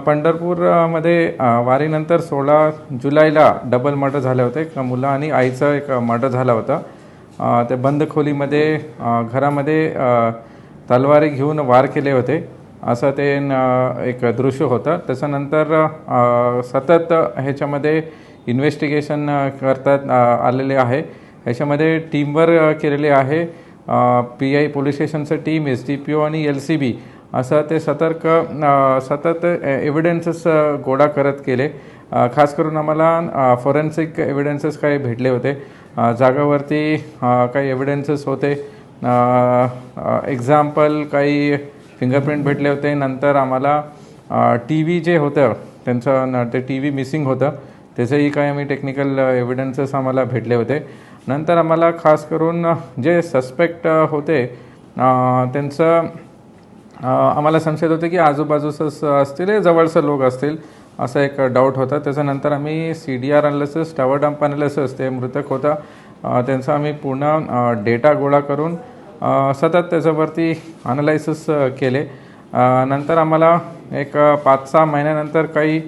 पंढरपूरमध्ये वारीनंतर 16 जुलैला double murder झाले होते. एक मुलं आणि आईचं एक मर्डर झाला होता. ते बंद खोलीमध्ये घरामध्ये तलवारी घेऊन वार केले होते असं ते एक दृश्य होतं. त्याच्यानंतर सतत ह्याच्यामध्ये इन्व्हेस्टिगेशन करतात आलेले आहे. ह्याच्यामध्ये टीमवर केलेले आहे. PI पोलीस स्टेशनचं टीम, SDPO आणि LCB असं ते सतत एव्हिडन्सेस गोळा करत गेले. खास करून आम्हाला फॉरेन्सिक एव्हिडन्सेस काही भेटले होते. जागावरती काही एव्हिडन्सेस होते. एक्झाम्पल काही फिंगरप्रिंट भेटले होते. नंतर आम्हाला TV जे होतं त्यांचं ते TV मिसिंग होतं, त्याचंही काही आम्ही टेक्निकल एव्हिडन्सेस आम्हाला भेटले होते. नंतर आम्हाला खास करून जे सस्पेक्ट होते त्यांचं आम्हाला संशय होते की आजूबाजूचंच असतील, जवळचं लोक असतील असं एक डाऊट होता. त्याच्यानंतर आम्ही CDR analysis, tower dump analysis, ते मृतक होता त्यांचा आम्ही पूर्ण डेटा गोळा करून सतत त्याच्यावरती अनालायसिस केले. नंतर आम्हाला एक 5-6 महिन्यानंतर काही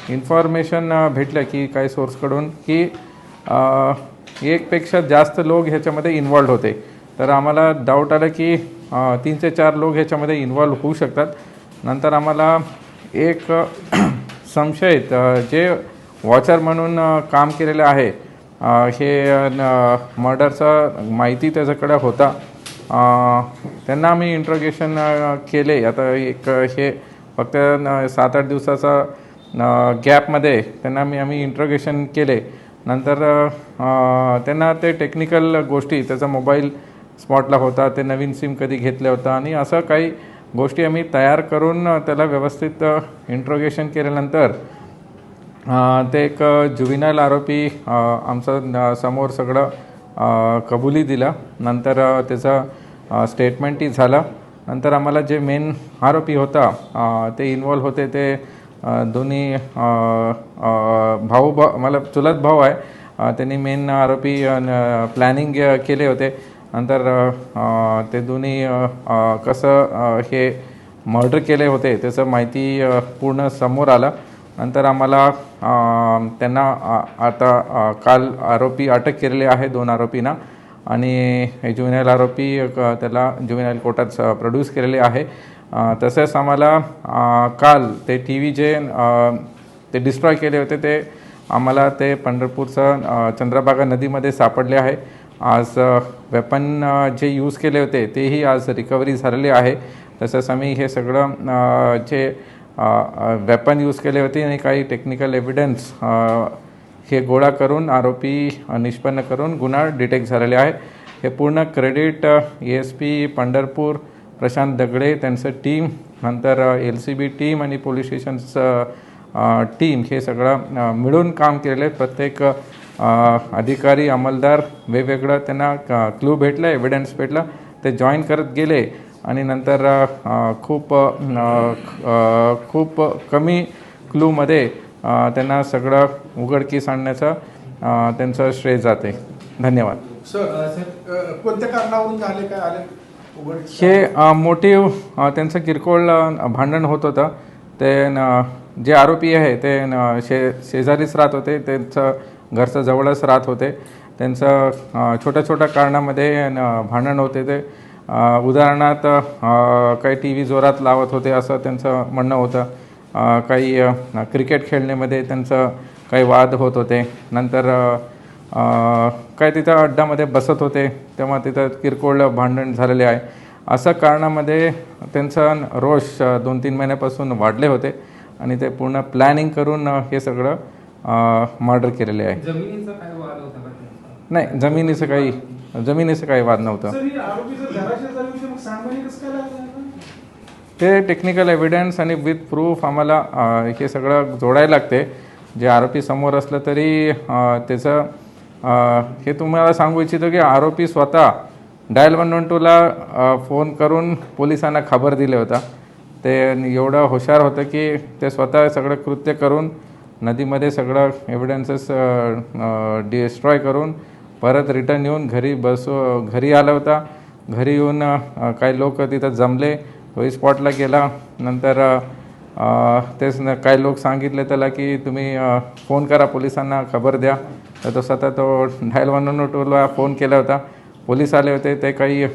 इन्फॉर्मेशन भेटलं की काही सोर्सकडून की एकपेक्षा जास्त लोक ह्याच्यामध्ये इन्वॉल्ड होते. तर आम्हाला डाऊट आलं की 3 ते 4 लोक ह्याच्यामध्ये इन्वॉल्व होऊ शकतात. नंतर आम्हाला एक संशयित जे वॉचर म्हणून काम केलेलं आहे, हे मर्डरचा माहिती त्याच्याकडे होता. त्यांना आम्ही इंट्रोगेशन केले. आता एक हे फक्त 7-8 दिवसाचा गॅपमध्ये त्यांना आम्ही इंट्रोगेशन केले. नंतर त्यांना ते टेक्निकल गोष्टी, त्याचा मोबाईल स्पॉटला होता, ते नवीन सिम कधी घेतलं होतं आणि असं काही गोष्टी आम्ही तयार करून त्याला व्यवस्थित इंट्रोगेशन केल्यानंतर ते एक जुविनाईल आरोपी आमचं समोर सगळं कबुली दिला. नंतर त्याचा स्टेटमेंटही झाला. नंतर आम्हाला जे मेन आरोपी होता ते इन्वॉल्व होते, ते दोन्ही मला चुलत भाऊ आहे. त्यांनी मेन आरोपी प्लॅनिंग केले होते. नंतर ते दोन्ही कसं हे मर्डर केले होते त्याचं माहिती पूर्ण समोर आलं. नंतर आम्हाला त्यांना आता काल आरोपी अटक केलेले आहे, 2 आरोपींना, आणि हे जुवेनाईल आरोपी त्याला जुवेनाईल कोर्टात प्रोड्यूस केलेले आहे. तसेच आम्हाला काल ते TV जे ते डिस्ट्रॉय केले होते ते आम्हाला ते पंढरपूरचं चंद्रभागा नदीमध्ये सापडले आहे. आज वेपन जे यूज केले होते तेही आज रिकव्हरी झालेले आहे. तसंच आम्ही हे सगळं जे वेपन यूज केले होते आणि काही टेक्निकल एव्हिडन्स हे गोळा करून आरोपी निष्पन्न करून गुन्हा डिटेक्ट झालेले आहे. हे पूर्ण क्रेडिट ESP पंढरपूर प्रशांत दगडे, त्यांचं टीम, नंतर LCB टीम आणि पोलीस स्टेशनचं टीम, हे सगळं मिळून काम केलेलं आहे. प्रत्येक अधिकारी, अंमलदार वेगवेगळं त्यांना क्लू भेटलं, एव्हिडन्स भेटलं, ते जॉईन करत गेले आणि नंतर खूप कमी क्लूमध्ये त्यांना सगळं उघडकीस आणण्याचं त्यांचं श्रेय जाते. धन्यवाद. कोणत्या कारणावरून झाले, काय आले हे मोटिव्ह त्यांचं किरकोळ भांडण होत होतं. ते जे आरोपी आहे ते शेजारीच राहत होते, त्यांचं घरचं जवळच राहत होते. त्यांचं छोट्या कारणामध्ये भांडण होते. ते उदाहरणार्थ काही TV जोरात लावत होते असं त्यांचं म्हणणं होतं. काही क्रिकेट खेळण्यामध्ये त्यांचं काही वाद होत होते. नंतर काय तिथं अड्डामध्ये बसत होते तेव्हा तिथं किरकोळ भांडण झालेले आहे. असं कारणामध्ये त्यांचं रोष 2-3 महिन्यापासून वाढले होते आणि ते पूर्ण प्लॅनिंग करून हे सगळं मर्डर केलेले आहे. जमिनीचा काय वाद होता का? नाही, जमिनीचं काही वाद नव्हतं. ते टेक्निकल एव्हिडन्स आणि विथ प्रूफ आम्हाला हे सगळं जोडायला लागते. जे आरोपी समोर असलं तरी त्याचं हे तुम्हाला सांगू इच्छितो की आरोपी स्वतः डायल 112ला फोन करून पोलिसांना खबर दिले होता. ते एवढं हुशार होतं की ते स्वतः सगळं कृत्य करून नदीमध्ये सगळं एव्हिडन्सेस डिस्ट्रॉय करून परत रिटर्न येऊन घरी आला होता. घरी येऊन काही लोक तिथं जमले, तोही स्पॉटला गेला. नंतर तेच न काही लोक सांगितले त्याला की तुम्ही फोन करा पोलिसांना, खबर द्या. तर तो स्वतः तो डायल 112ला फोन केला होता. पोलीस आले होते. ते काही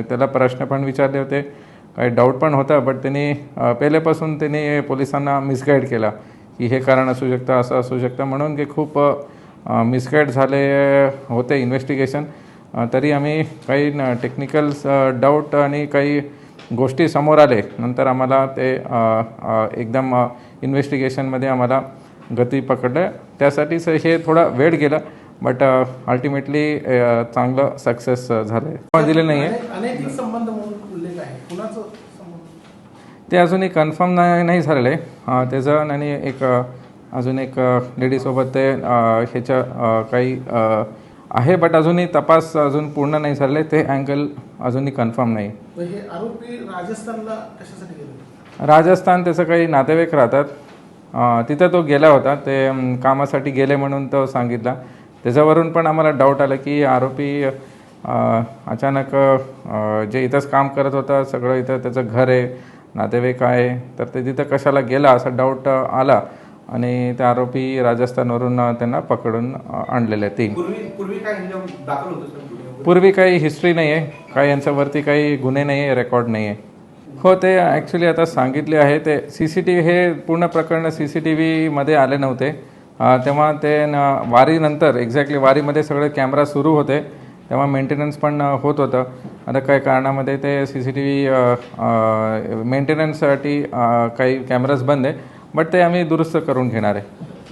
त्याला प्रश्न पण विचारले होते, काही डाऊट पण होता. बट त्यांनी पहिल्यापासून त्यांनी पोलिसांना मिसगाईड केला की हे कारण असू शकतं, असं असू शकतं म्हणून की खूप मिसगाईड झाले होते इन्व्हेस्टिगेशन. तरी आम्ही काही टेक्निकल डाऊट आणि काही गोष्टी समोर आले. नंतर आम्हाला ते एकदम इन्व्हेस्टिगेशनमध्ये आम्हाला गती पकडलं. त्यासाठीच हे थोडा वेळ गेला, बट अल्टिमेटली चांगलं सक्सेस झालं. दिले नाही आहे अनैतिक संबंध म्हणून उल्लेख आहे, कुणाचं संबंध? ते अजूनही कन्फर्म नाही झालेलं आहे. त्याचं आणि एक अजून एक लेडीसोबत ते ह्याच्या काही आहे, बट अजूनही तपास अजून पूर्ण नाही झालेलं आहे. ते अँगल अजूनही कन्फर्म नाही. हे आरोपी राजस्थानला कशासाठी गेले? राजस्थान त्याचं काही नातेवाईक राहतात, तिथं तो गेला होता. ते कामासाठी गेले म्हणून तो सांगितला. त्याच्यावरून पण आम्हाला डाऊट आला की आरोपी अचानक जे इथंच काम करत होता, सगळं इथं त्याचं घर आहे, नातेवाईक आहे, तर ते तिथं कशाला गेला असा डाऊट आला. आणि ते आरोपी राजस्थानवरून त्यांना पकडून आणलेले तीन. पूर्वी काही हिस्ट्री नाही आहे, काही यांच्यावरती काही गुन्हे नाही आहे, रेकॉर्ड नाही आहे. हो, ते ॲक्च्युली आता सांगितले आहे. ते CCTV हे पूर्ण प्रकरण CCTVमध्ये आले नव्हते. तेव्हा ते वारीनंतर एक्झॅक्टली वारीमध्ये सगळे कॅमेरा सुरू होते, तेव्हा मेंटेनन्स पण होत होतं. आता काही कारणामध्ये ते CCTV मेंटेनन्ससाठी काही कॅमेराज बंद आहे, बट ते आम्ही दुरुस्त करून घेणार आहे.